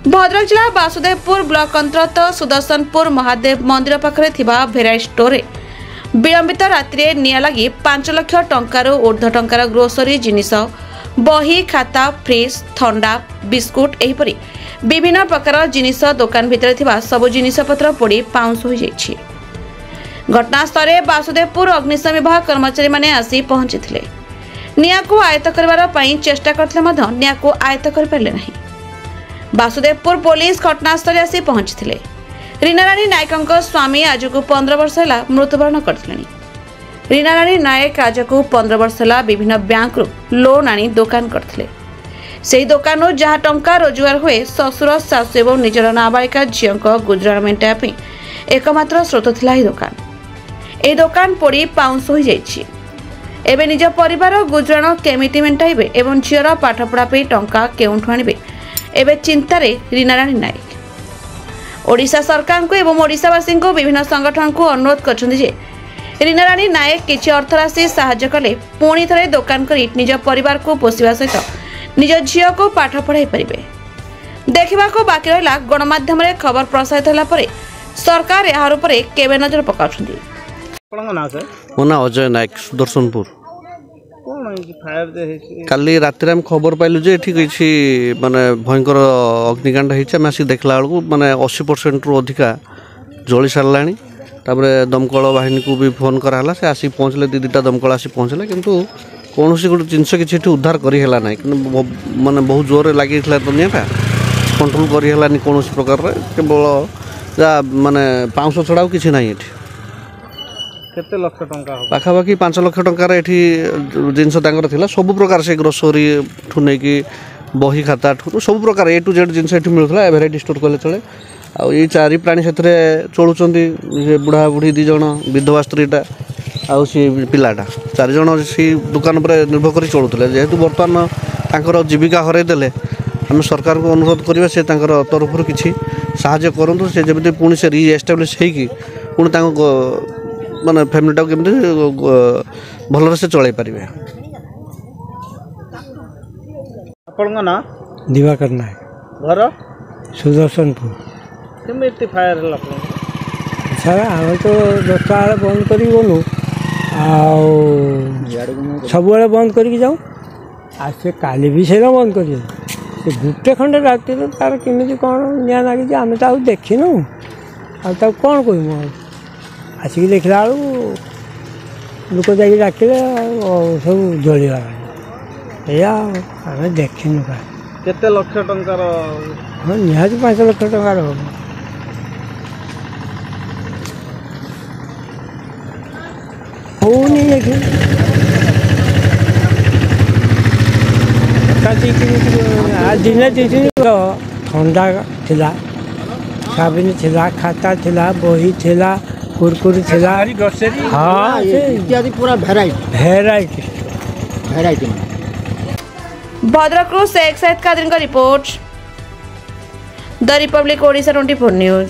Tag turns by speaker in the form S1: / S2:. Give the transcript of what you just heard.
S1: भद्रक जिला वासुदेवपुर ब्लॉक अंतर्गत सुदर्शनपुर महादेव मंदिर पाखरे थिबा भेराइटी स्टोर विलंबित राति निया लगी 5 लाख टंकार ऊर्ध्व टंकार ग्रोसरी जिनिस बही खाता फ्रिज थंडा बिस्कुट एहीपरि विभिन्न प्रकार जिनिस दुकान भितर थिबा सबु जिनिसपत्र पोड़ी पाउंस हो जाइछि। घटनास्थल वासुदेवपुर अग्निशम विभाग कर्मचारी माने आसी पहुंची निया को आयत्त करबार पई चेष्टा करथिले मध्य निया को आयत्त कर पारले नाही। वासुदेवपुर पुलिस घटनास्थल आसी पहुंची रीनाराणी नायक स्वामी आज को 15 वर्ष है मृत्युवरण करथिलेनी। रीनाराणी नायक आज को 15 वर्ष है विभिन्न बैंक लोन आनी दुकान करथिले। सेही दुकान जहाँ टंका रोजगार हुए ससुर सासु एवं निजर नाबालिका झील गुजराण मेटाई एकमात्र स्रोत थिला ही दुकान। ए दुकान पोड़ी पाउंस हो जाइछि। एबे निज परिवार गुजराण केमिति मेटाइबे एवं झीर पाठपढ़ा पे टंका केउठु आनिबे एबे चिंतारे रीनाराणी नायक ओडिशा सरकार को एवं ओडिशावासी को विभिन्न संगठन को अनुरोध करछन्ति जे रीनाराणी नायक किछि अर्थराशि साहाय्य कले पुणी थरे दुकान करी निज परिवार को पोषिबा सहित निज झील को पाठ पढ़ाई पारिबे। देखिबा को बाकी रहला गणमाध्यम रे खबर प्रसारित होला परे सरकार यार उपरे केबे नजर पकाउछन्ति।
S2: मो ना अजय नायक सुदर्शनपुर काली राति आम खबर पाइलु जे ठीक किसी माने भयंकर अग्निकांड होमें आसिक देखला बेलू माने 80% रु अधिका जली सारानी। तापर दमकल बाहिनी को भी फोन कराला से आसिक पहुँचले दीटा दमकल आसी पहुँचले किंतु कौन सी गोटे जिनस कि उद्धार करला ना कि माने बहुत जोर लगी दुनियाटा कंट्रोल करलानी कौन प्रकार केवल जा माने 500 छड़ा किसी ना ये
S3: केते लक्ष टंका
S2: पाखापाखि 5 लाख टंकार एठी जिनस थिला सब प्रकार से ग्रोसरी ठू नहीं कि बही खाता ठू सब प्रकार ए टू जेड जिनस एठी मिलुथला भेराइटी स्टोर कले चले। आ ये चारि प्राणी से चलुचंदी बुढ़ा बुढ़ी 2 जण विधवा स्त्रीटा आउ सी पिलाटा 4 जण सी दुकान पर निर्भर कर चलुले जेहेतु बर्तमान तांकर जीविका हरई देले आम सरकार को अनुरोध करवा से तांकर तरफ किसी साहाय्य करंतु से जब पुणी से रीएस्टाब्लिश होगी पुणी माने फैमिलीटा केमती भल से चल पारे।
S3: आपन ना
S4: दिवाकर नायक
S3: घर
S4: सुदर्शनपुर
S3: केमिति फायर हला
S4: सर आम तो 10टा बंद करी गलु सब बंद करके जाऊँ आ से काली भी से बंद कर गोटे खंडे राति तार केमी कौन निया लगी आम तो देखिनु आ कौन कह आसिक देखला लोक जा डाकिले सब जलिगा या आम देखिनु का
S3: केते लक्ष टंकार
S4: हाँ निहाती 5 लाख टंकार हम होनी देखिए दिन दिन ठंडा थिला साबुन थिला खाता थिला बही थिला कुरकुरी थिला हाँ
S3: इत्यादि पूरा
S4: भेराइटी
S1: भद्रक शेख सैयद कादरी का report the Republic Odisha 24 news.